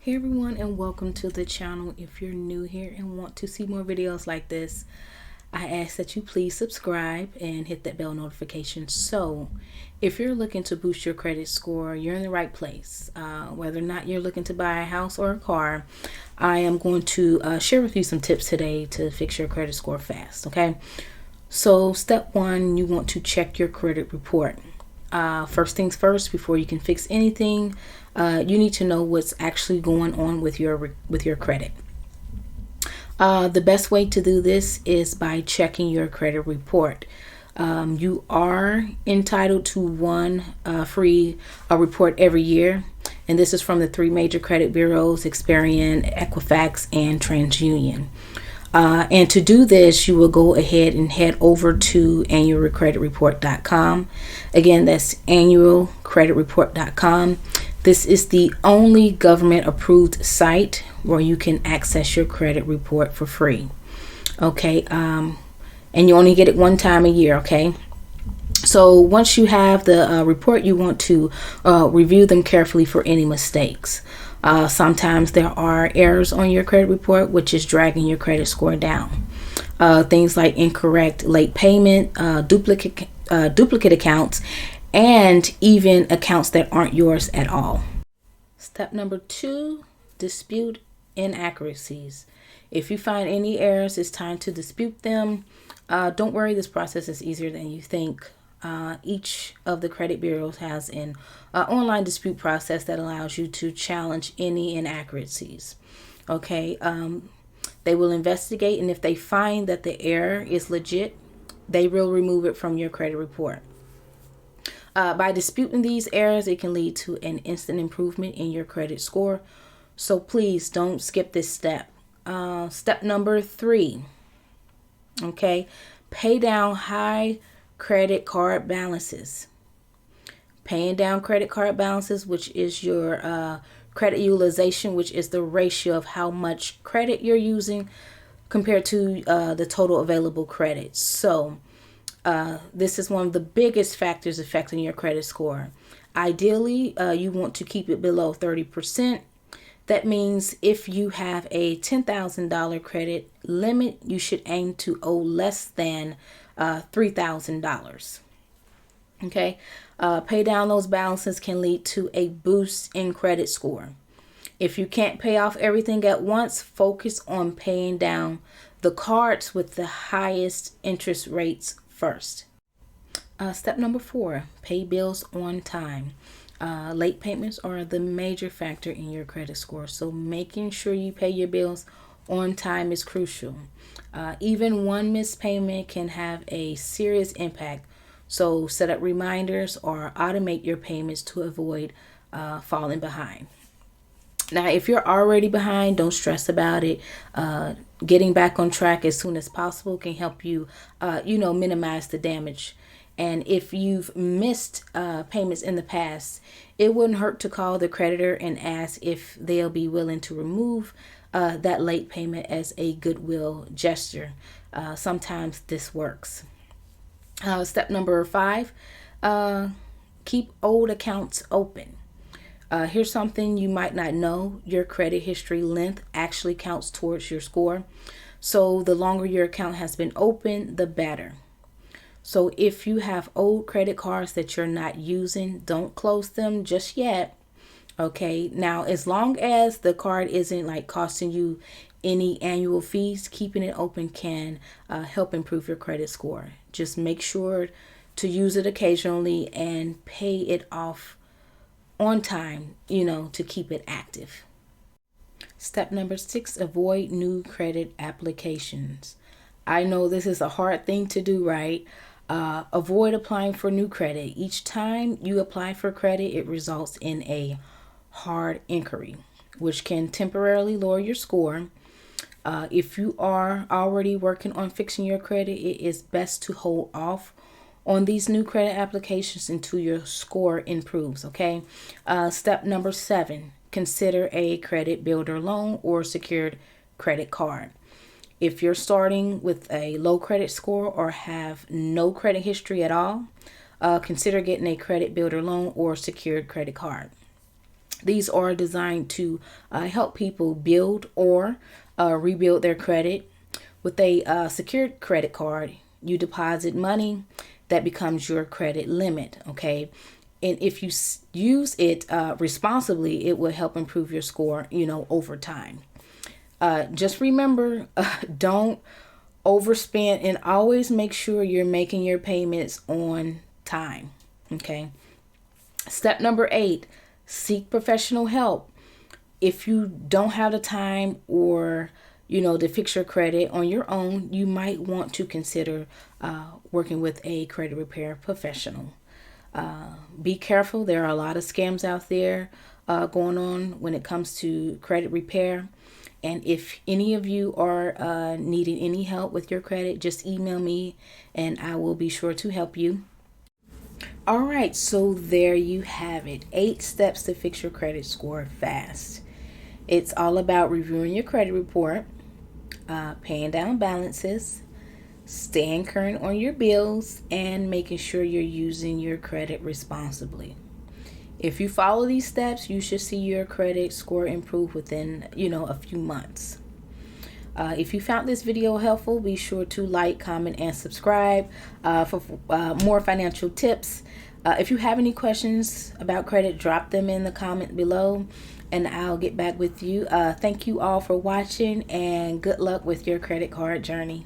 Hey everyone, and welcome to the channel. If you're new here and want to see more videos like this, I ask that you please subscribe and hit that bell notification. So if you're looking to boost your credit score, you're in the right place. Whether or not you're looking to buy a house or a car, I am going to share with you some tips today to fix your credit score fast. Okay, so step one, you want to check your credit report. First things first, before you can fix anything, you need to know what's actually going on with your credit. The best way to do this is by checking your credit report. You are entitled to one free report every year, and this is from the three major credit bureaus: Experian, Equifax, and TransUnion. And to do this, you will go ahead and head over to annualcreditreport.com. Again, that's annualcreditreport.com. This is the only government approved site where you can access your credit report for free. Okay, and you only get it one time a year. Okay, so once you have the report, you want to review them carefully for any mistakes. Sometimes there are errors on your credit report, which is dragging your credit score down. Things like incorrect late payment, duplicate accounts, and even accounts that aren't yours at all. Step number two, dispute inaccuracies. If you find any errors, it's time to dispute them. Don't worry, this process is easier than you think. Each of the credit bureaus has an online dispute process that allows you to challenge any inaccuracies. Okay, they will investigate, and if they find that the error is legit, they will remove it from your credit report. By disputing these errors, it can lead to an instant improvement in your credit score. So please don't skip this step. Step number three, okay, pay down high credit card balances. Paying down credit card balances, which is your credit utilization, which is the ratio of how much credit you're using compared to the total available credit. So this is one of the biggest factors affecting your credit score. Ideally, you want to keep it below 30%. That means if you have a $10,000 credit limit, you should aim to owe less than $3,000. Okay, pay down those balances can lead to a boost in credit score. If you can't pay off everything at once, focus on paying down the cards with the highest interest rates first. Step number four, pay bills on time. Late payments are the major factor in your credit score, so making sure you pay your bills on time is crucial. Even one missed payment can have a serious impact, so set up reminders or automate your payments to avoid falling behind. Now, if you're already behind, don't stress about it. Getting back on track as soon as possible can help you, minimize the damage. And if you've missed payments in the past, it wouldn't hurt to call the creditor and ask if they'll be willing to remove that late payment as a goodwill gesture. Sometimes this works. Step number five, keep old accounts open. Here's something you might not know. Your credit history length actually counts towards your score. So the longer your account has been open, the better. So if you have old credit cards that you're not using, don't close them just yet. Okay, now as long as the card isn't like costing you any annual fees, keeping it open can help improve your credit score. Just make sure to use it occasionally and pay it off on time, to keep it active. Step number six, avoid new credit applications. I know this is a hard thing to do, right? Avoid applying for new credit. Each time you apply for credit, it results in a hard inquiry, which can temporarily lower your score. If you are already working on fixing your credit, it is best to hold off on these new credit applications until your score improves. Okay. Step number seven, consider a credit builder loan or secured credit card. If you're starting with a low credit score or have no credit history at all, consider getting a credit builder loan or secured credit card. These are designed to help people build or rebuild their credit. With a secured credit card, you deposit money that becomes your credit limit, okay? And if you use it responsibly, it will help improve your score, over time. Just remember, don't overspend, and always make sure you're making your payments on time, okay? Step number 8, seek professional help. If you don't have the time or to fix your credit on your own, you might want to consider working with a credit repair professional. Be careful. There are a lot of scams out there going on when it comes to credit repair. And if any of you are needing any help with your credit, just email me and I will be sure to help you. All right, so there you have it. 8 steps to fix your credit score fast. It's all about reviewing your credit report, paying down balances, staying current on your bills, and making sure you're using your credit responsibly. If you follow these steps, you should see your credit score improve within, a few months. If you found this video helpful, be sure to like, comment, and subscribe for more financial tips. If you have any questions about credit, drop them in the comment below and I'll get back with you. Thank you all for watching and good luck with your credit card journey.